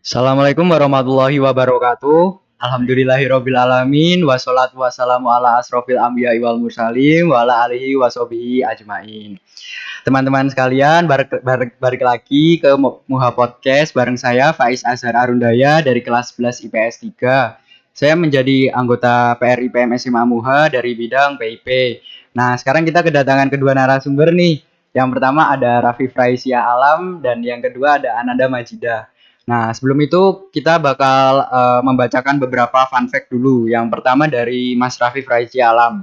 Assalamualaikum warahmatullahi wabarakatuh. Alhamdulillahirabbil alamin wassalatu wassalamu ala asrofil anbiya'i wal mursalin wa ala alihi washabihi ajmain. Teman-teman sekalian, balik lagi ke Muha Podcast bareng saya Faiz Azhar Arundaya dari kelas 11 IPS 3. Saya menjadi anggota PR IPM SMA Muha dari bidang PIP. Nah, sekarang kita kedatangan kedua narasumber nih. Yang pertama ada Raffi Fraisia Alam dan yang kedua ada Ananda Majidah. Nah, sebelum itu kita bakal membacakan beberapa fun fact dulu. Yang pertama dari Mas Raffi Fraisia Alam.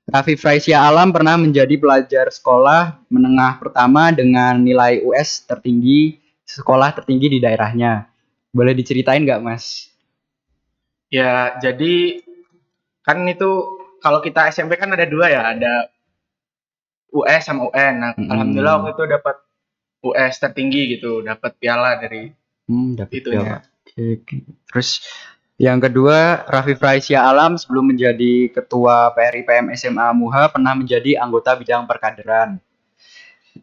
Raffi Fraisia Alam pernah menjadi pelajar sekolah menengah pertama dengan nilai US tertinggi, sekolah tertinggi di daerahnya. Boleh diceritain nggak, Mas? Ya, jadi kan itu kalau kita SMP kan ada dua ya, ada US sama UN. Nah, alhamdulillah waktu itu dapat US tertinggi gitu, dapat piala dari Dapat piala. itunya. Oke. Terus yang kedua, Raffi Fraisia Alam sebelum menjadi ketua PRIPM SMA Muha pernah menjadi anggota bidang perkaderan.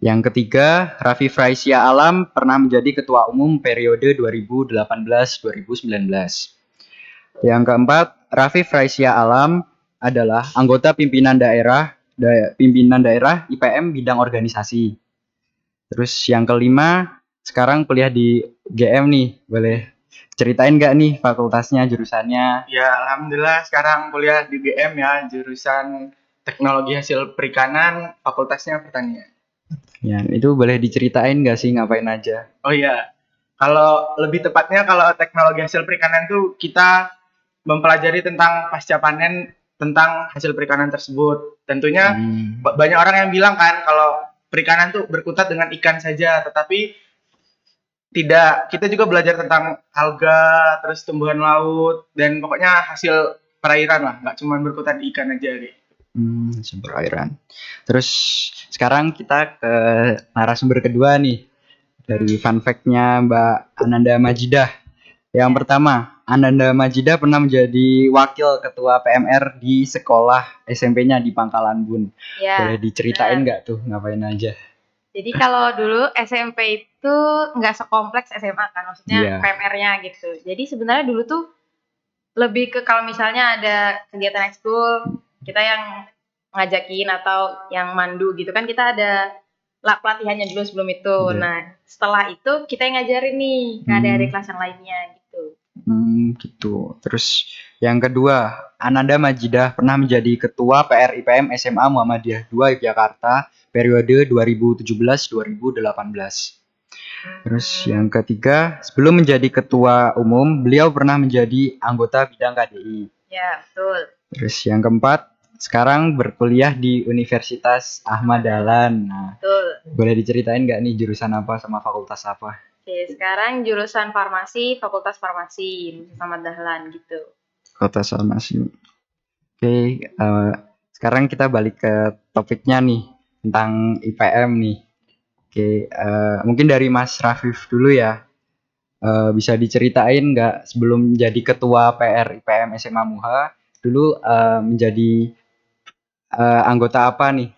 Yang ketiga, Raffi Fraisia Alam pernah menjadi ketua umum periode 2018-2019. Yang keempat, Raffi Fraisia Alam adalah anggota pimpinan daerah IPM bidang organisasi. Terus yang kelima, sekarang kuliah di GM nih. Boleh ceritain nggak nih fakultasnya, jurusannya? Ya, alhamdulillah sekarang kuliah di GM ya, jurusan Teknologi Hasil Perikanan, fakultasnya pertanian. Ya, itu boleh diceritain nggak sih ngapain aja? Oh iya, kalau lebih tepatnya kalau Teknologi Hasil Perikanan tuh kita mempelajari tentang pasca panen tentang hasil perikanan tersebut. Tentunya banyak orang yang bilang kan kalau perikanan tuh berkutat dengan ikan saja, tetapi tidak. Kita juga belajar tentang alga, terus tumbuhan laut, dan pokoknya hasil perairan lah, nggak cuma berkutat di ikan aja gitu. Sumber airan. Terus sekarang kita ke narasumber kedua nih dari fun fact-nya Mbak Ananda Majidah. Yang pertama, Ananda Majidah pernah menjadi wakil ketua PMR di sekolah SMP-nya di Pangkalan Bun. Ya, boleh diceritain nggak tuh ngapain aja? jadi kalau dulu SMP itu nggak sekompleks SMA kan, maksudnya PMR-nya gitu. Jadi sebenarnya dulu tuh lebih ke kalau misalnya ada kegiatan ekskul, kita yang ngajakin atau yang mandu gitu kan, kita ada pelatihannya dulu sebelum itu. Nah, setelah itu kita yang ngajarin nih ke adik-adik kelas yang lainnya gitu. Gitu. Terus yang kedua, Ananda Majidah pernah menjadi ketua PR IPM SMA Muhammadiyah 2 Yogyakarta periode 2017-2018. Terus yang ketiga, sebelum menjadi ketua umum, beliau pernah menjadi anggota bidang KDI. Ya, betul. Terus yang keempat, sekarang berkuliah di Universitas Ahmad Dahlan. Nah, betul. Boleh diceritain nggak nih jurusan apa sama fakultas apa? Oke, sekarang jurusan farmasi, Fakultas Farmasi Ahmad Dahlan gitu. Fakultas Farmasi. Oke, sekarang kita balik ke topiknya nih tentang IPM nih. Oke, mungkin dari Mas Rafif dulu ya. Bisa diceritain nggak sebelum jadi ketua PR IPM SMA Muha dulu menjadi anggota apa nih?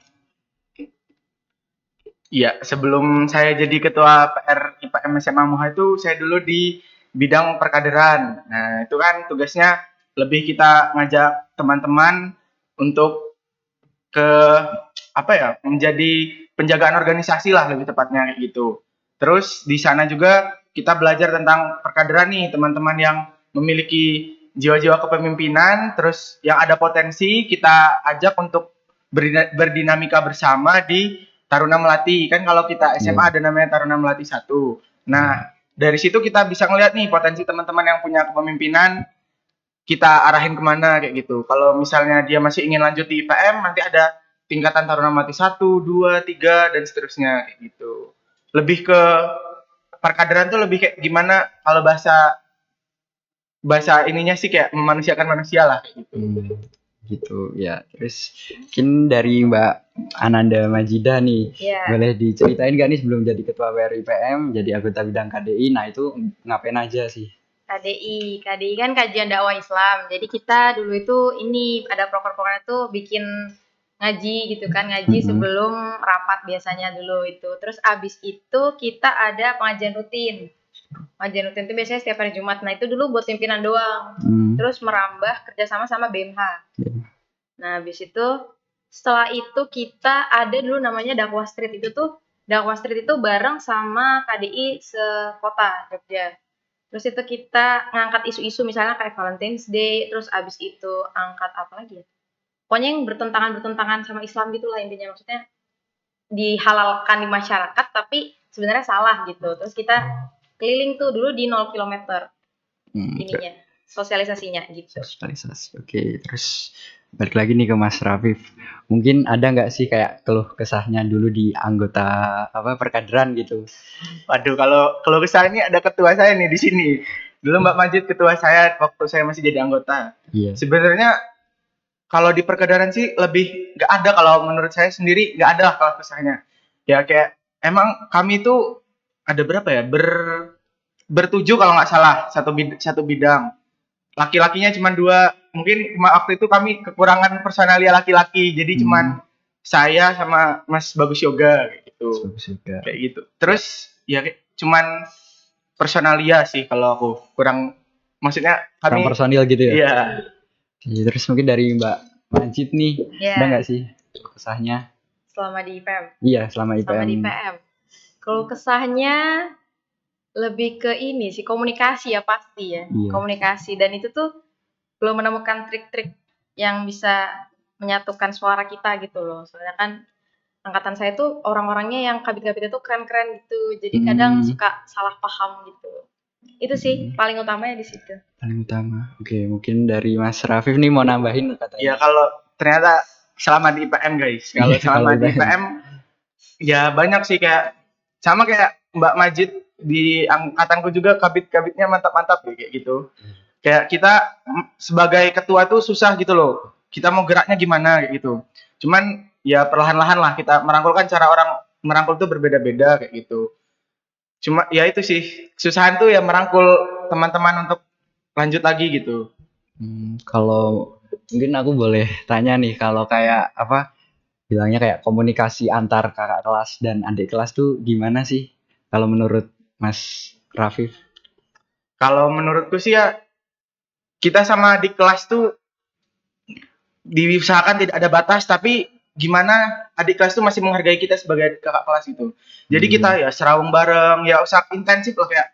Iya, sebelum saya jadi ketua PR IPM SMA Muha itu saya dulu di bidang perkaderan. Nah, itu kan tugasnya lebih kita ngajak teman-teman untuk ke apa ya, menjadi penjagaan organisasi lah lebih tepatnya kayak gitu. Terus di sana juga kita belajar tentang perkaderan nih, teman-teman yang memiliki jiwa-jiwa kepemimpinan, terus yang ada potensi kita ajak untuk berdinamika bersama di Taruna Melati. Kan kalau kita SMA ada namanya Taruna Melati 1. Nah, dari situ kita bisa ngeliat nih potensi teman-teman yang punya kepemimpinan, kita arahin kemana kayak gitu. Kalau misalnya dia masih ingin lanjut di IPM, nanti ada tingkatan Taruna Melati 1, 2, 3, dan seterusnya kayak gitu. Lebih ke perkaderan tuh lebih kayak gimana kalau bahasa ininya sih kayak memanusiakan manusia lah kayak gitu. Gitu ya. Terus mungkin dari Mbak Ananda Majidah nih, boleh diceritain gak nih sebelum jadi ketua PRIPM, jadi anggota bidang KDI, nah itu ngapain aja sih? KDI kan kajian dakwah Islam. Jadi kita dulu itu ini ada proker-prokernya tuh bikin ngaji gitu kan, ngaji sebelum rapat biasanya dulu itu. Terus abis itu kita ada pengajian rutin. Ngajian rutin itu biasanya setiap hari Jumat. Nah itu dulu buat pimpinan doang. Terus merambah kerjasama sama BMH. Nah habis itu setelah itu kita ada dulu namanya Dakwah Street. Dakwah Street itu bareng sama KDI sekota Jogja. Terus itu kita ngangkat isu-isu misalnya kayak Valentine's Day. Terus abis itu angkat apa lagi ya? Pokoknya yang bertentangan sama Islam gitu lah intinya. Maksudnya dihalalkan di masyarakat tapi sebenarnya salah gitu. Terus kita keliling tuh dulu di 0 km ininya, sosialisasinya gitu. Sosialisasi. Oke, terus balik lagi nih ke Mas Rafif. Mungkin ada nggak sih kayak keluh kesahnya dulu di anggota perkaderan gitu? Waduh, kalau kesah ini ada ketua saya nih di sini. Dulu Mbak Majid ketua saya waktu saya masih jadi anggota. Iya. Sebenarnya kalau di perkaderan sih lebih nggak ada, kalau menurut saya sendiri nggak ada kalau kesahnya. Ya kayak emang kami itu ada berapa ya? Bertujuh kalau nggak salah, satu bidang. Laki-lakinya cuma 2. Mungkin waktu itu kami kekurangan personalia laki-laki, jadi cuman saya sama Mas Bagus Yoga kayak gitu. Kayak gitu. Terus ya cuman personalia sih kalau aku kurang, maksudnya kami kurang personil gitu ya. Iya. Terus mungkin dari Mbak Majid nih, ada nggak sih kesahnya? Selama di IPM? Iya, selama IPM. Selama di IPM. Kalau kesahnya lebih ke ini sih, komunikasi ya pasti ya. Iya. Komunikasi, dan itu tuh belum menemukan trik-trik yang bisa menyatukan suara kita gitu loh. Soalnya kan angkatan saya tuh orang-orangnya yang kabit-kabitnya tuh keren-keren gitu. Jadi kadang suka salah paham gitu. Itu sih paling utamanya di situ. Paling utama. Oke, mungkin dari Mas Rafif nih mau nambahin katanya. Ya kalau ternyata selama di IPM guys, kalau selama di IPM ya banyak sih, kayak sama kayak Mbak Majid di angkatanku juga kabit-kabitnya mantap-mantap kayak gitu. Kayak kita sebagai ketua tuh susah gitu loh. Kita mau geraknya gimana kayak gitu. Cuman ya perlahan-lahan lah kita merangkulkan, cara orang merangkul tuh berbeda-beda kayak gitu. Cuma ya itu sih, kesusahan tuh ya merangkul teman-teman untuk lanjut lagi gitu. Kalau mungkin aku boleh tanya nih, kalau kayak bilangnya kayak komunikasi antar kakak kelas dan adik kelas tuh gimana sih kalau menurut Mas Rafif? Kalau menurutku sih ya, kita sama adik kelas tuh diusahakan tidak ada batas, tapi gimana adik kelas tuh masih menghargai kita sebagai kakak kelas itu. Jadi kita ya serawung bareng, ya usah intensif loh, kayak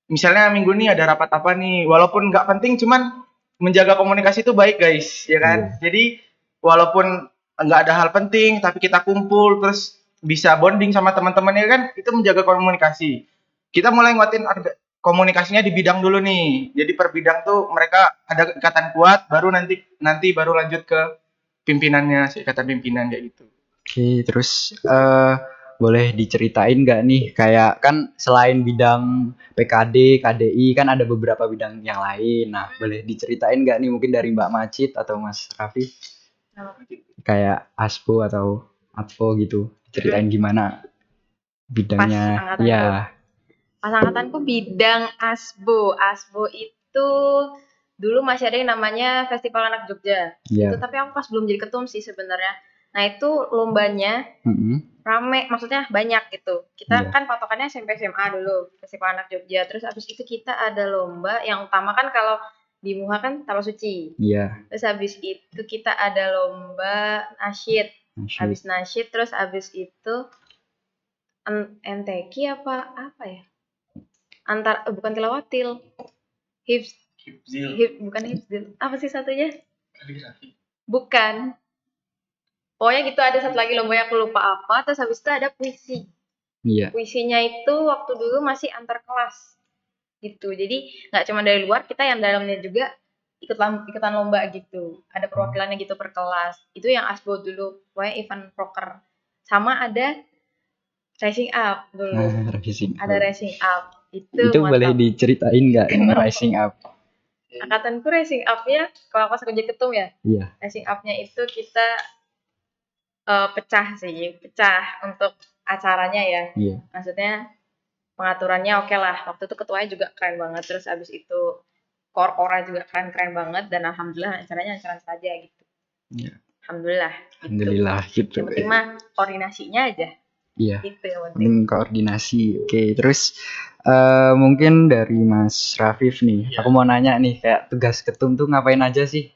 misalnya minggu ini ada rapat apa nih, walaupun nggak penting, cuman menjaga komunikasi itu baik guys, ya kan. Jadi walaupun nggak ada hal penting, tapi kita kumpul terus bisa bonding sama teman-temannya kan, itu menjaga komunikasi. Kita mulai nguatin komunikasinya di bidang dulu nih. Jadi per bidang tuh mereka ada ikatan kuat, baru nanti baru lanjut ke pimpinannya, ikatan pimpinan kayak gitu. Oke, terus boleh diceritain nggak nih, kayak kan selain bidang PKD, KDI kan ada beberapa bidang yang lain. Nah, boleh diceritain nggak nih mungkin dari Mbak Majid atau Mas Rafif, kayak ASPO atau ADVO gitu, ceritain gimana bidangnya? Ya. Pas angkatanku bidang ASBO. ASBO itu dulu masih ada yang namanya Festival Anak Jogja. Itu tapi aku pas belum jadi ketum sih sebenarnya. Nah itu lombanya rame, maksudnya banyak gitu. Kita kan patokannya SMP SMA dulu, Festival Anak Jogja. Terus abis itu kita ada lomba yang utama kan kalau di MUHA kan Taruh Suci. Terus abis itu kita ada lomba nasyid. Abis nasyid, terus abis itu MTQ apa ya? Bukan tilawatil, bukan hifzil, apa sih satunya? Bukan, pokoknya gitu ada satu lagi lombanya, aku lupa apa. Terus habis itu ada puisi. Puisinya itu waktu dulu masih antar kelas gitu, jadi nggak cuma dari luar, kita yang dalamnya juga ikutan lomba gitu, ada perwakilannya gitu per kelas. Itu yang ASBO dulu, pokoknya event proker. Sama ada Rising Up dulu, ada Rising Up. Itu boleh diceritain nggak Rising Up? Angkatanku Rising Up-nya, kalau pas aku jadi ketum ya, Rising Up-nya itu kita pecah untuk acaranya ya. Maksudnya pengaturannya oke lah. Waktu itu ketuanya juga keren banget. Terus abis itu kor-kornya juga keren banget. Dan alhamdulillah acaranya lancar saja gitu. Alhamdulillah gitu. Yang penting mah koordinasinya aja. Iya. Itu yang penting. Penting koordinasi. Oke, terus mungkin dari Mas Rafif nih, Iya. aku mau nanya nih, kayak tugas ketum tuh ngapain aja sih?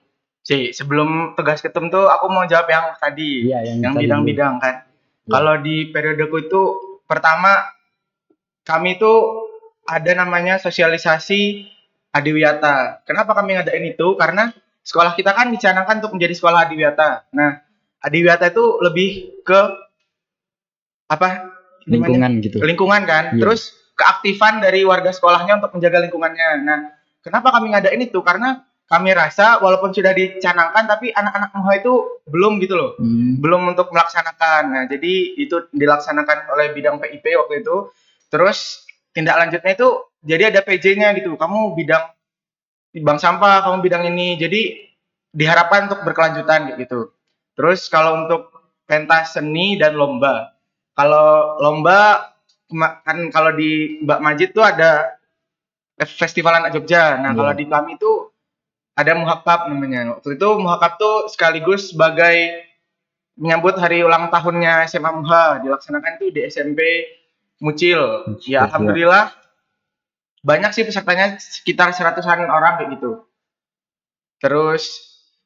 Sebelum tugas ketum tuh aku mau jawab yang tadi, Iya, yang yang tadi dulu. bidang-bidang kan. Iya. Kalau di periodeku itu pertama kami tuh ada namanya sosialisasi adiwiyata. Kenapa kami ngadain itu? Karena sekolah kita kan dicanangkan untuk menjadi sekolah adiwiyata. Nah, adiwiyata itu lebih ke apa? Lingkungan gitu. Lingkungan kan. Iya. Terus keaktifan dari warga sekolahnya untuk menjaga lingkungannya. Nah, kenapa kami ngadain itu? Karena kami rasa walaupun sudah dicanangkan tapi anak-anak MUHA itu belum gitu loh. Belum untuk melaksanakan. Nah, jadi itu dilaksanakan oleh bidang PIP waktu itu. Terus tindak lanjutnya itu jadi ada PJ-nya gitu. Kamu bidang bank sampah, kamu bidang ini. Jadi diharapkan untuk berkelanjutan kayak gitu. Terus kalau untuk pentas seni dan lomba. Kalau lomba kan kalau di Mbak Majid tuh ada Festival Anak Jogja. Nah, kalau di kami tuh ada Muhakab namanya. Waktu itu Muhakab tuh sekaligus sebagai menyambut hari ulang tahunnya SMA MUHA. Dilaksanakan tuh di SMP Mucil. Ya, alhamdulillah banyak sih pesertanya, sekitar 100-an orang kayak gitu. Terus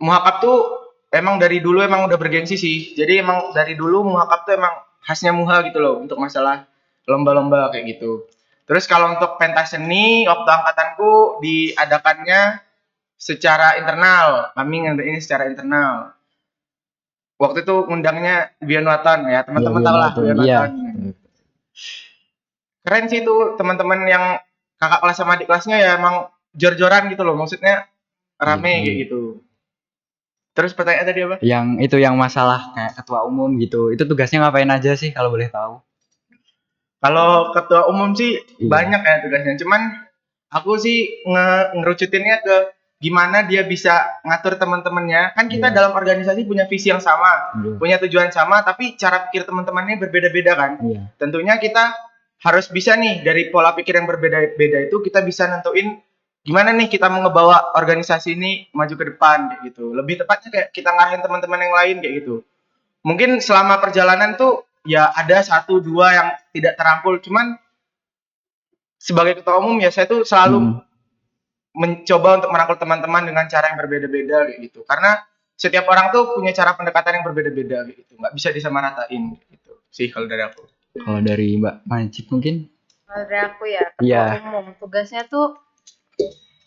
Muhakab tuh emang dari dulu emang udah bergengsi sih. Jadi emang dari dulu Muhakab tuh emang khasnya MUHA gitu loh untuk masalah lomba-lomba kayak gitu. Terus kalau untuk pentas seni waktu angkatanku diadakannya secara internal. Kami ngadain secara internal. Waktu itu undangnya Bianwatan ya, teman-teman tahu lah Bianwatan. Keren sih itu teman-teman yang kakak kelas sama adik kelasnya ya emang jor-joran gitu loh, maksudnya rame kayak gitu. Terus pertanyaan tadi apa? Yang itu yang masalah kayak ketua umum gitu. Itu tugasnya ngapain aja sih kalau boleh tahu? Kalau ketua umum sih banyak ya tugasnya. Cuman aku sih ngerucutinnya ke gimana dia bisa ngatur teman-temannya. Kan kita dalam organisasi punya visi yang sama, punya tujuan sama, tapi cara pikir teman-temannya berbeda-beda kan. Tentunya kita harus bisa nih dari pola pikir yang berbeda-beda itu kita bisa nentuin gimana nih kita mau ngebawa organisasi ini maju ke depan kayak gitu. Lebih tepatnya kayak kita ngarahin teman-teman yang lain kayak gitu. Mungkin selama perjalanan tuh ya ada 1-2 yang tidak terangkul, cuman sebagai ketua umum ya saya tuh selalu mencoba untuk merangkul teman-teman dengan cara yang berbeda-beda kayak gitu. Karena setiap orang tuh punya cara pendekatan yang berbeda-beda kayak gitu. Nggak bisa disamaratain gitu sih kalau dari aku. Kalau dari Mbak Majid mungkin? Kalau dari aku ya, ketua umum tugasnya tuh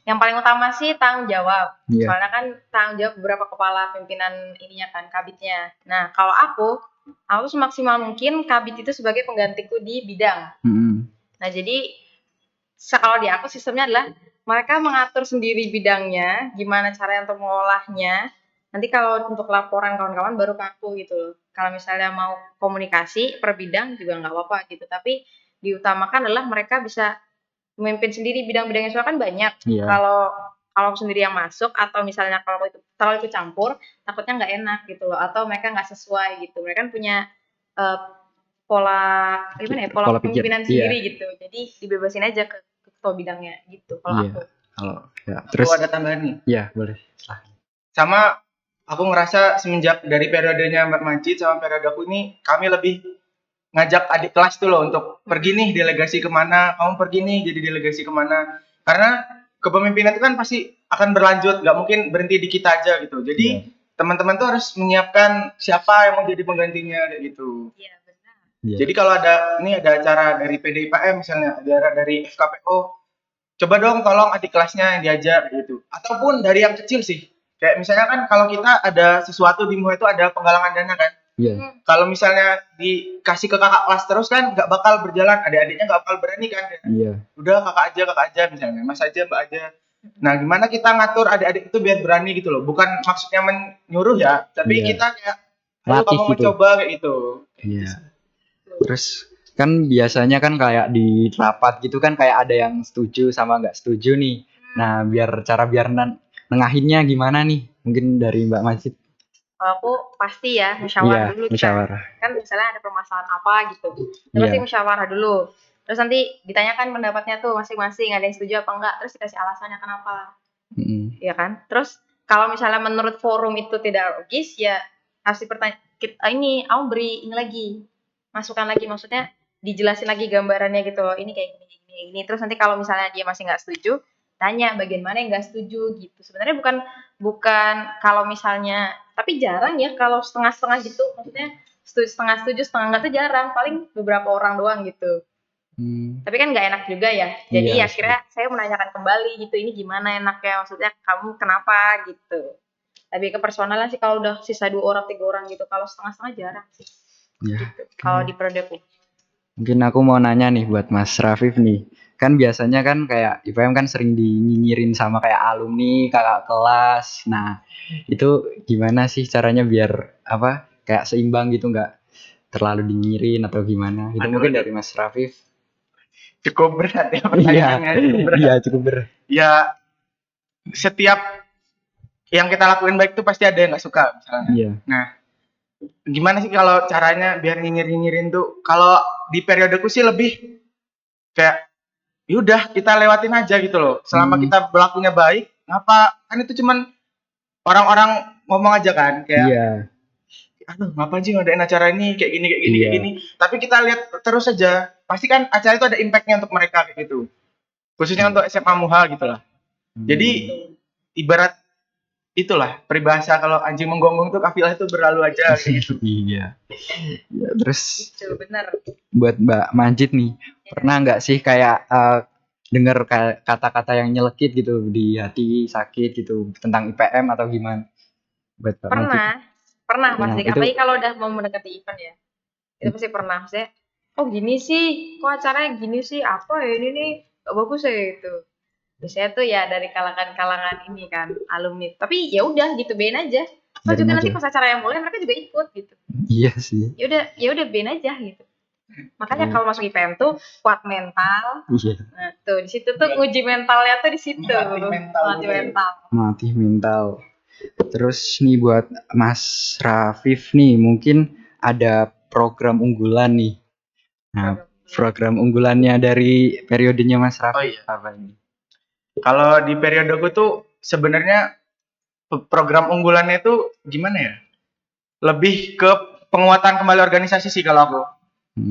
yang paling utama sih tanggung jawab. Soalnya kan tanggung jawab beberapa kepala pimpinan ininya kan, kabitnya. Nah, kalau aku semaksimal mungkin kabit itu sebagai penggantiku di bidang. Nah, jadi kalau di aku sistemnya adalah mereka mengatur sendiri bidangnya, gimana cara untuk mengolahnya. Nanti kalau untuk laporan kawan-kawan baru ke aku gitu loh. Kalau misalnya mau komunikasi per bidang juga nggak apa-apa gitu. Tapi diutamakan adalah mereka bisa memimpin sendiri bidang-bidangnya, soalnya kan banyak. Kalau aku sendiri yang masuk atau misalnya kalau itu terlalu ikut campur, takutnya nggak enak gitu loh, atau mereka nggak sesuai gitu. Mereka kan punya pola kepemimpinan sendiri gitu. Jadi dibebasin aja ke ketua bidangnya gitu kalau aku. Terus aku ada tambahan nih. Iya, boleh. Sama aku ngerasa semenjak dari periodenya Mbak Majid sama periode aku ini, kami lebih ngajak adik kelas tuh loh untuk pergi nih delegasi kemana, kamu pergi nih jadi delegasi kemana. Karena kepemimpinan itu kan pasti akan berlanjut, nggak mungkin berhenti di kita aja gitu. Jadi teman-teman tuh harus menyiapkan siapa yang mau jadi penggantinya kayak gitu. Iya, benar. Jadi kalau ada acara dari PDIPM misalnya, ada dari FKPO, coba dong tolong adik kelasnya yang diajak gitu. Ataupun dari yang kecil sih. Kayak misalnya kan kalau kita ada sesuatu di MUHA itu ada penggalangan dana kan. Kalau misalnya dikasih ke kakak kelas terus kan nggak bakal berjalan, adik-adiknya nggak bakal berani kan. Udah kakak aja misalnya, mas aja, mbak aja. Nah gimana kita ngatur adik-adik itu biar berani gitu loh. Bukan maksudnya menyuruh ya, tapi kita kayak kamu mencoba kayak gitu. Terus kan biasanya kan kayak di rapat gitu kan kayak ada yang setuju sama nggak setuju nih. Nah biar nengahinnya gimana nih? Mungkin dari Mbak Majid. Kalau aku pasti ya musyawarah dulu kita. Kan misalnya ada permasalahan apa gitu. Kita pasti musyawarah dulu. Terus nanti ditanyakan pendapatnya tuh masing-masing, ada yang setuju apa enggak, terus dikasih alasannya kenapa. Iya kan? Terus kalau misalnya menurut forum itu tidak logis ya harus dipertanya, ini aku beri ini lagi masukan lagi, maksudnya dijelasin lagi gambarannya gitu loh, ini kayak gini. Terus nanti kalau misalnya dia masih nggak setuju, tanya bagian mana yang nggak setuju gitu. Sebenarnya bukan kalau misalnya, tapi jarang ya kalau setengah-setengah gitu, maksudnya setengah setuju, setengah enggak tuh jarang, paling beberapa orang doang gitu. Tapi kan nggak enak juga ya. Jadi Iya, akhirnya saya menanyakan kembali gitu, ini gimana enaknya, maksudnya kamu kenapa gitu. Lebih ke personalnya sih kalau udah sisa 2 orang, 3 orang gitu. Kalau setengah-setengah jarang sih. ya. Gitu. Kalau di periode Mungkin aku mau nanya nih buat Mas Rafif nih. Kan biasanya kan kayak IPM kan sering dinyinyirin sama kayak alumni, kakak kelas. Nah, itu gimana sih caranya biar apa kayak seimbang gitu, nggak terlalu dinyinyirin atau gimana? Itu mungkin dari Mas Rafif. Cukup berat ya Iya, pertanyaannya, cukup berat. iya cukup berat. Ya, setiap yang kita lakuin baik itu pasti ada yang nggak suka misalnya. Iya. Nah, gimana sih kalau caranya biar nyinyirin tuh? Kalau di periodeku sih lebih kayak yaudah kita lewatin aja gitu loh. Selama kita berlakunya baik, ngapa? Kan itu cuman orang-orang ngomong aja kan, kayak Iya. aduh ngapain sih ngadain acara ini kayak gini Iya. kayak gini. Tapi kita lihat terus aja, pasti kan acara itu ada impactnya untuk mereka kayak gitu. Khususnya untuk SMA Muha gitu lah. Jadi ibarat itulah peribahasa kalau anjing menggonggong tuh kafilah itu berlalu aja kayak gitu. Iya. Ya, terus itu bener. buat Mbak Majid nih, pernah nggak sih kayak dengar kata-kata yang nyelekit gitu di hati, sakit gitu tentang IPM atau gimana? Buat Mbak Majid. Pernah Nah, pasti. itu- Apalagi kalau udah mau mendekati event ya. Itu pasti pernah. Maksudnya, oh gini sih, kok acaranya gini sih, apa ya ini nih, gak bagus ya itu. Biasanya tuh ya dari kalangan-kalangan ini kan, alumni. Tapi ya udah gitu, bein aja. Toh Biarin juga nanti aja. pas acara yang mulai mereka juga ikut gitu. Iya sih. Ya udah bein aja gitu. Makanya kalau masuk IPM tuh kuat mental. Iya. Nah, tuh di situ tuh uji mentalnya tuh di situ. Melatih mental. Mati mental. Terus nih buat Mas Rafif nih, mungkin ada program unggulan nih. Nah, program unggulannya dari periodenya Mas Rafif apa ini? Kalau di periodeku tuh sebenarnya program unggulannya itu gimana ya? Lebih ke penguatan kembali organisasi sih kalau aku.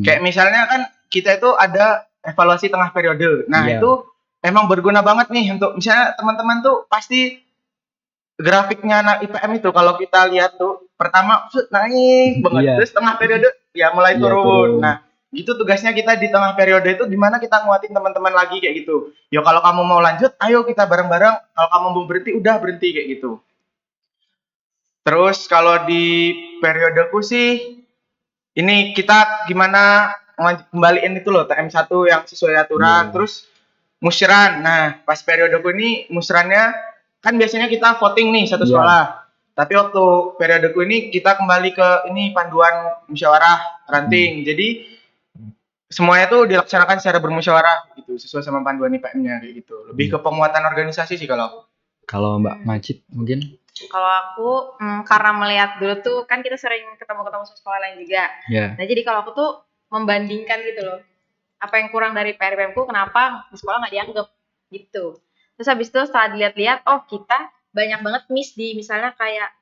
Kayak misalnya kan kita itu ada evaluasi tengah periode. Nah, itu emang berguna banget nih untuk misalnya teman-teman tuh pasti grafiknya anak IPM itu kalau kita lihat tuh pertama naik banget, terus tengah periode ya mulai turun. Nah, gitu tugasnya kita di tengah periode itu gimana kita nguatin teman-teman lagi kayak gitu. Ya kalau kamu mau lanjut, ayo kita bareng-bareng. Kalau kamu mau berhenti, udah berhenti kayak gitu. Terus kalau di periodeku sih ini kita gimana kembaliin itu loh TM1 yang sesuai aturan. Terus musyaran. Nah, pas periodeku ini musyarannya kan biasanya kita voting nih satu sekolah. Tapi waktu periodeku ini kita kembali ke ini panduan musyawarah ranting. Jadi semuanya tuh dilaksanakan secara bermusyawarah gitu, sesuai sama panduan IPM-nya kayak gitu. Lebih ke penguatan organisasi sih kalau aku. Kalau Mbak Majid mungkin? Kalau aku karena melihat dulu tuh kan kita sering ketemu-ketemu sekolah lain juga. Nah, jadi kalau aku tuh membandingkan gitu loh. Apa yang kurang dari PRPM-ku, kenapa di sekolah nggak dianggap gitu. Terus habis itu setelah dilihat-lihat, oh kita banyak banget miss di misalnya kayak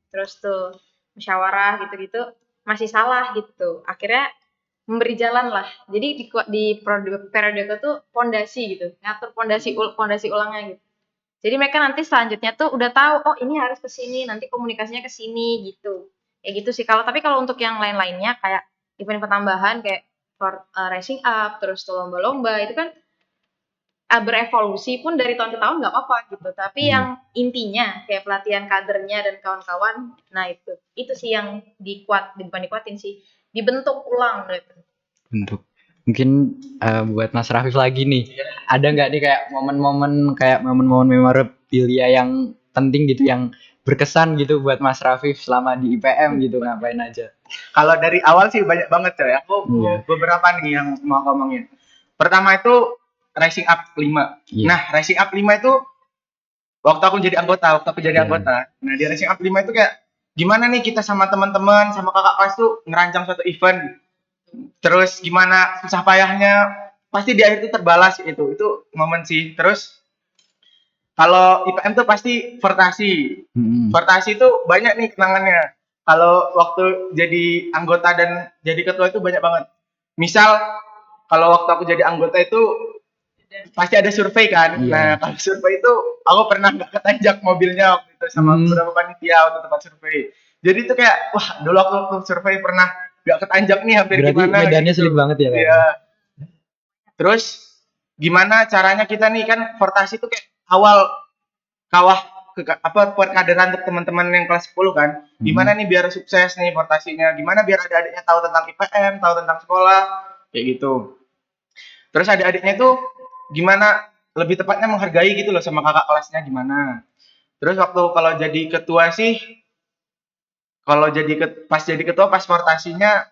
terus tuh musyawarah gitu-gitu masih salah gitu. Akhirnya memberi jalan lah. Jadi di periode tuh pondasi gitu, ngatur pondasi ulangnya gitu. Jadi mereka nanti selanjutnya tuh udah tahu, oh ini harus ke sini, nanti komunikasinya ke sini gitu. Ya gitu sih. Tapi kalau untuk yang lain-lainnya kayak event tambahan kayak racing up, terus tuh lomba-lomba itu kan berevolusi pun dari tahun ke tahun nggak apa-apa gitu. Tapi yang intinya kayak pelatihan kadernya dan kawan-kawan, nah itu sih yang bukan dikuatin sih, dibentuk ulang gitu. Bentuk. Mungkin buat Mas Rafif lagi nih, ada nggak nih kayak momen-momen memorabilia yang penting gitu, yang berkesan gitu buat Mas Rafif selama di IPM gitu, ngapain aja? Kalau dari awal sih banyak banget coy. Aku beberapa nih yang mau ngomongin. Pertama itu Rising Up 5. Nah, Rising Up 5 itu waktu aku jadi anggota. Nah, di Rising Up 5 itu kayak gimana nih kita sama teman-teman, sama kakak kelas tuh ngerancang suatu event. Terus gimana susah payahnya pasti di akhir itu terbalas itu momen sih. Terus kalau IPM tuh pasti Fortasi itu banyak nih kenangannya. kalau waktu jadi anggota dan jadi ketua itu banyak banget. Misal kalau waktu aku jadi anggota itu pasti ada survei kan. Iya. Nah, kalau survei itu aku pernah nggak ketanjak mobilnya waktu itu sama beberapa panitia waktu tempat survei. Jadi itu kayak wah dulu waktu survei pernah nggak ketanjak nih hampir Berarti gimana. medannya gitu. sulit banget ya kan? Iya. Terus gimana caranya kita nih kan Fortasi itu kayak awal kawah perkaderan untuk teman-teman yang kelas 10 kan. Gimana nih biar sukses nih Fortasinya? Gimana biar adik-adiknya tahu tentang IPM, tahu tentang sekolah kayak gitu. Terus adik-adiknya itu gimana lebih tepatnya menghargai gitu loh sama kakak kelasnya gimana. Terus waktu kalau jadi ketua sih kalau pas jadi ketua pas Fortasinya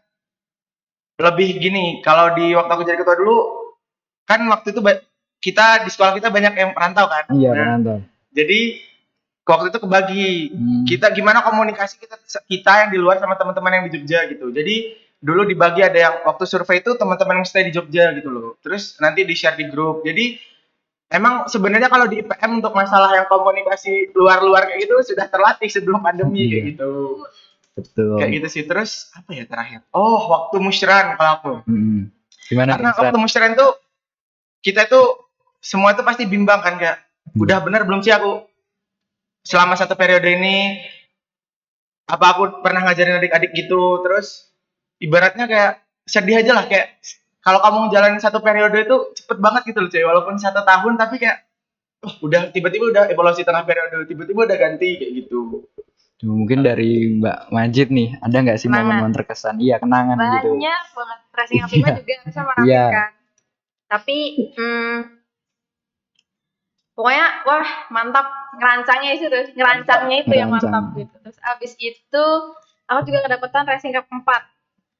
lebih gini, kalau di waktu aku jadi ketua dulu kan waktu itu kita di sekolah kita banyak yang merantau kan. Iya, merantau. Jadi waktu itu kebagi kita gimana komunikasi kita yang di luar sama teman-teman yang di Jogja gitu. Jadi dulu dibagi ada yang waktu survei itu teman-teman yang stay di Jogja gitu loh. Terus nanti di share di grup. Jadi emang sebenarnya kalau di IPM untuk masalah yang komunikasi luar-luar kayak gitu sudah terlatih sebelum pandemi kayak gitu. Betul. Kayak gitu sih. Terus apa ya terakhir? Oh, waktu musyawarah kalau aku. Gimana? Karena waktu musyawarah itu kita itu semua itu pasti bimbang kan kayak udah bener belum sih aku selama satu periode ini apa aku pernah ngajarin adik-adik gitu. Terus ibaratnya kayak sedih aja lah kayak kalau kamu ngejalanin satu periode itu cepet banget gitu loh cuy, walaupun 1 tahun tapi kayak udah tiba-tiba udah evaluasi tengah periode, tiba-tiba udah ganti kayak gitu. Mungkin dari Mbak Majid nih, ada nggak sih momen-momen terkesan? Iya, kenangan gitu. Banyak banget. Racing Apima juga bisa merapikan. Tapi pokoknya wah mantap ngerancangnya itu yang mantap gitu. Terus abis itu aku juga kedapatan Racing Cup 4.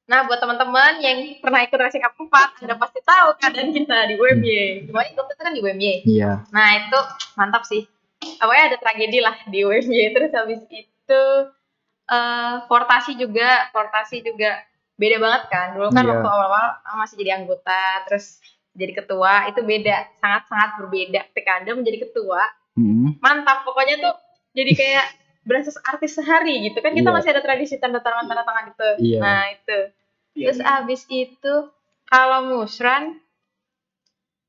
Nah buat teman-teman yang pernah ikut Racing Cup 4 Anda pasti tahu keadaan kita di UMY. Cuma itu kan di UMY. Iya. Nah itu mantap sih. Pokoknya ada tragedi lah di UMY. Terus habis itu Fortasi juga beda banget kan. Dulu kan waktu awal-awal masih jadi anggota, terus jadi ketua itu beda, sangat-sangat berbeda. Ketika Anda menjadi ketua, mantap. Pokoknya tuh jadi kayak berasa artis sehari gitu kan. Kita masih ada tradisi tanda tangan gitu. Nah itu. Terus abis itu kalau musran,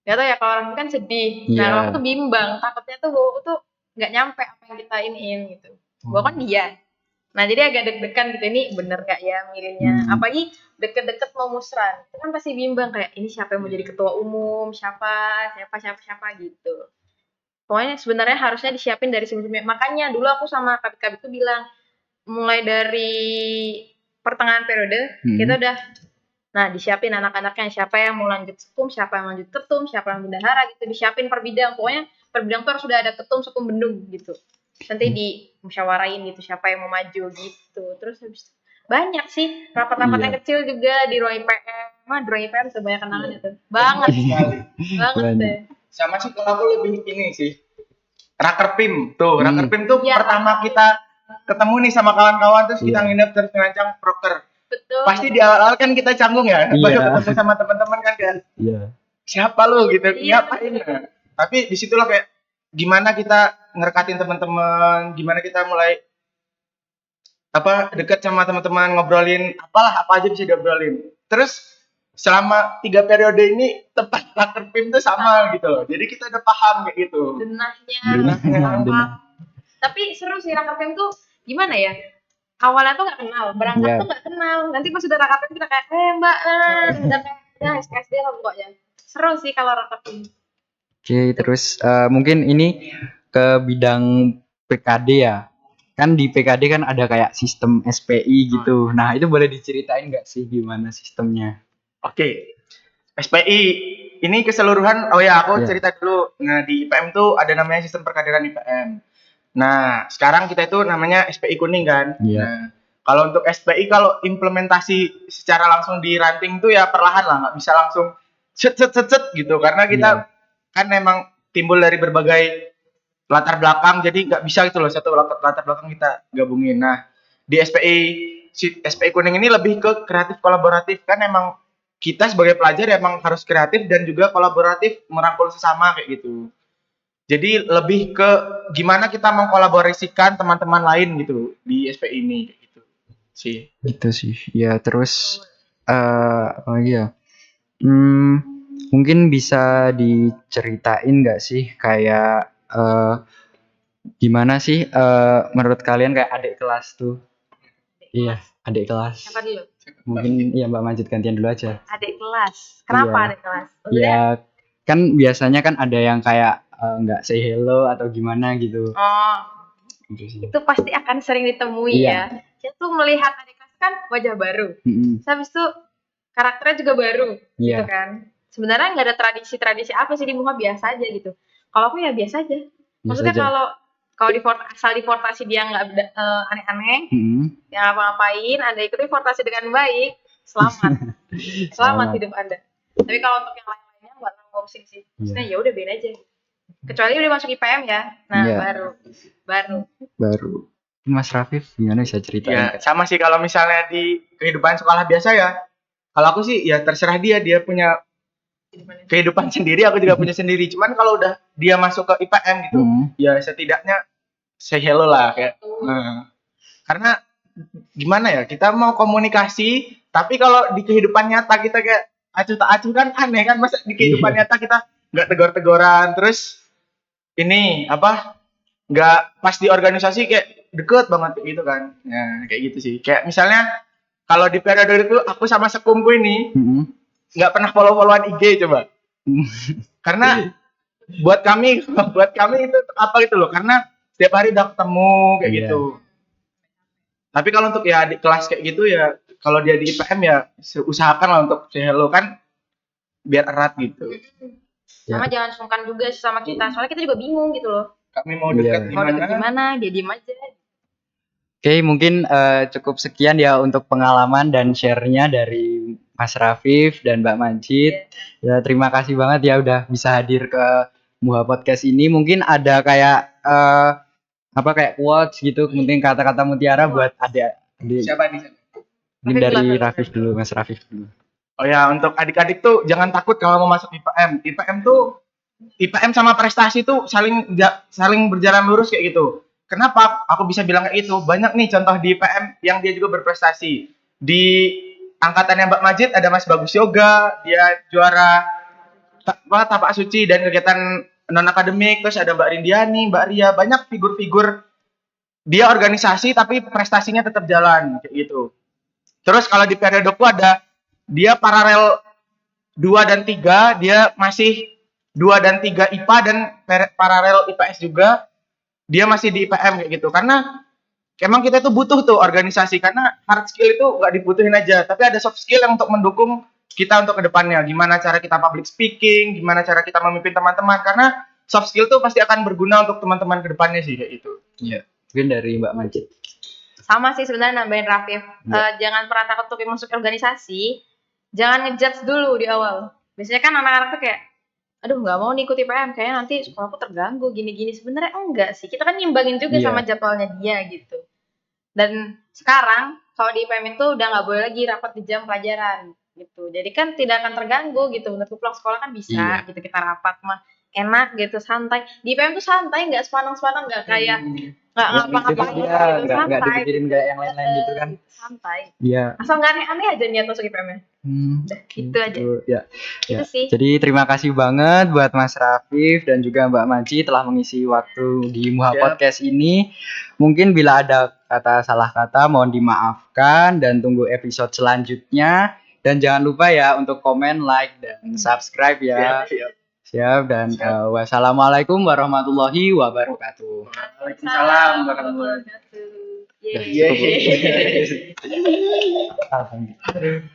gak tau ya kalau orang itu kan sedih. Nah kalau aku tuh bimbang, takutnya tuh aku tuh nggak nyampe apa yang kita iniin gitu. Bahkan dia. Nah jadi agak deg-degan gitu, ini bener gak ya milihnya. Apalagi deket-deket mau musran, itu kan pasti bimbang kayak ini siapa yang mau jadi ketua umum, siapa gitu. Pokoknya sebenarnya harusnya disiapin dari sebelum-sebelumnya. Makanya dulu aku sama kabit-kabit tuh bilang, mulai dari pertengahan periode kita udah, nah disiapin anak-anaknya siapa yang mau lanjut sekum, siapa yang lanjut ketum, siapa yang bendahara gitu, disiapin per bidang. Pokoknya per bidang tuh harus sudah ada ketum, sekum, bendung gitu. Nanti dimusyawarain gitu siapa yang mau maju gitu. Terus habis banyak sih rapat-rapat yang kecil juga di ruang IPM. Di ruang IPM sebanyak kenangan itu. Banget deh. Sama sih kalau aku lebih ini sih. Rakerpim tuh, Rakerpim tuh pertama kita ketemu nih sama kawan-kawan terus kita nginep terus ngerancang proker. Betul. Pasti di awal-awal kan kita canggung ya. Baru ketemu sama teman-teman kan kayak siapa lu gitu, ngapain ya. Tapi disitulah kayak gimana kita ngerekatin teman-teman, gimana kita mulai dekat sama teman-teman, ngobrolin apa aja bisa diobrolin. Terus selama 3 periode ini tepat Rakerpim tuh sama gitu loh. Jadi kita udah paham kayak gitu. Denahnya. Tapi seru sih Rakerpim tuh gimana ya? Awalnya tuh nggak kenal, berangkat tuh nggak kenal. Nanti pas udah Rakerpim kita kayak, Mbak, udah kayak SKSD lah pokoknya. Seru sih kalau Rakerpim. Oke, terus mungkin ini ke bidang PKD ya. Kan di PKD kan ada kayak sistem SPI gitu. Nah, itu boleh diceritain nggak sih gimana sistemnya? Oke. SPI ini keseluruhan, aku cerita dulu. Nah, di IPM tuh ada namanya sistem perkaderan IPM. Nah, sekarang kita itu namanya SPI kuning kan. Nah, kalau untuk SPI kalau implementasi secara langsung di ranting tuh ya perlahan lah, nggak bisa langsung set gitu karena kita kan memang timbul dari berbagai latar belakang, jadi nggak bisa gitu loh satu latar belakang kita gabungin. Nah, di SPI kuning ini lebih ke kreatif kolaboratif kan, emang kita sebagai pelajar emang harus kreatif dan juga kolaboratif merangkul sesama kayak gitu. Jadi lebih ke gimana kita mengkolaborasikan teman-teman lain gitu di SPI ini kayak gitu. sih. Gitu sih. Ya terus apa lagi ya? Mungkin bisa diceritain nggak sih kayak gimana sih menurut kalian kayak adik kelas tuh? Iya, adik kelas. Siapa dulu? Mungkin ya Mbak Majid gantian dulu aja. Adik kelas. Kenapa Iya. adik kelas? Ya kan biasanya kan ada yang kayak nggak say hello atau gimana gitu. Oh, Gitu sih. itu pasti akan sering ditemui Iya. ya. Kita tuh melihat adik kelas kan wajah baru. Mm-mm. Terus habis itu karakternya juga baru, Iya. gitu kan. Sebenarnya nggak ada tradisi-tradisi apa sih di Muha, biasa aja gitu. Kalau aku ya biasa aja. Maksudnya Biasa aja. kalau asal deportasi dia nggak aneh-aneh, Mm-mm. yang apa-ngapain, Anda ikuti deportasi dengan baik, selamat. Selamat hidup Anda. Tapi kalau untuk yang lain-lainnya nggak terlalu ngurusin sih. Maksudnya ya udah biarin aja. Kecuali udah masuk IPM ya. Nah, Iya. baru. Mas Rafif gimana bisa ceritain? Ya sama sih kalau misalnya di kehidupan sekolah biasa ya. Kalau aku sih ya terserah dia punya kehidupan sendiri, aku juga punya sendiri. Cuman kalau udah dia masuk ke IPM gitu, ya setidaknya say hello lah kayak. Karena gimana ya, kita mau komunikasi, tapi kalau di kehidupan nyata kita kayak acuh tak acuh kan aneh kan. Masa di kehidupan nyata kita nggak tegur-teguran, terus ini apa, nggak pas di organisasi kayak deket banget gitu kan. Nah kayak gitu sih. Kayak misalnya kalau di periode itu aku sama sekumku ini nggak pernah follow-followan IG coba. Karena buat kami itu apa gitu loh. Karena setiap hari udah ketemu kayak gitu. Tapi kalau untuk ya di kelas kayak gitu ya, kalau dia di IPM ya usahakan lah untuk say hello kan, biar erat gitu. Sama jangan sungkan juga sih sama kita. Soalnya kita juga bingung gitu loh. Kami mau dekat Mau deket gimana, dia diem aja. Oke, mungkin cukup sekian ya untuk pengalaman dan share-nya dari Mas Rafif dan Mbak Majid. Ya, terima kasih banget ya udah bisa hadir ke Muha Podcast ini. Mungkin ada kayak apa kayak quotes gitu, mungkin kata-kata mutiara buat adik. Siapa nih? Mungkin dari Rafif dulu, Mas Rafif dulu. Oh ya, untuk adik-adik tuh jangan takut kalau mau masuk IPM. IPM sama prestasi tuh saling berjalan lurus kayak gitu. Kenapa aku bisa bilang kayak gitu? Banyak nih contoh di IPM yang dia juga berprestasi. Di angkatannya Mbak Majid ada Mas Bagus Yoga, dia juara tapak suci dan kegiatan non akademik. Terus ada Mbak Rindiani, Mbak Ria, banyak figur-figur dia organisasi tapi prestasinya tetap jalan kayak gitu. Terus kalau di periodeku ada dia paralel 2 dan 3, dia masih 2 dan 3 IPA dan paralel IPS juga. Dia masih di IPM kayak gitu. Karena emang kita tuh butuh tuh organisasi, karena hard skill itu nggak dibutuhin aja, tapi ada soft skill yang untuk mendukung kita untuk kedepannya. Gimana cara kita public speaking, gimana cara kita memimpin teman-teman, karena soft skill tuh pasti akan berguna untuk teman-teman kedepannya sih kayak gitu. Iya. Mungkin dari Mbak Majid. Sama sih sebenarnya nambahin Rafif. Jangan pernah takut untuk masuk organisasi. Jangan ngejudge dulu di awal. Biasanya kan anak-anak tuh kayak, aduh nggak mau nih ikut IPM, kayaknya nanti sekolahku terganggu gini-gini. Sebenarnya enggak sih, kita kan nyimbangin juga sama jadwalnya dia gitu. Dan sekarang kalau di IPM itu udah nggak boleh lagi rapat di jam pelajaran gitu. Jadi kan tidak akan terganggu gitu. Menurutku pulang sekolah kan bisa gitu kita rapat mah enak gitu, santai. Di IPM tuh santai, nggak sepanang-sepanang, nggak kayak nggak ngapa-ngapain gitu, nggak dipikirin kayak yang lain-lain gitu kan. Santai. Iya. Asal nggak aneh-aneh aja niat masuk IPM-nya. Udah gitu aja. Ya. Itu sih. Jadi terima kasih banget buat Mas Rafif dan juga Mbak Majid telah mengisi waktu di Muha Podcast ini. Mungkin bila ada kata salah kata mohon dimaafkan dan tunggu episode selanjutnya. Dan jangan lupa ya untuk komen, like, dan subscribe ya. Siap dan wassalamualaikum warahmatullahi wabarakatuh. Waalaikumsalam warahmatullahi wabarakatuh. Alhamdulillah.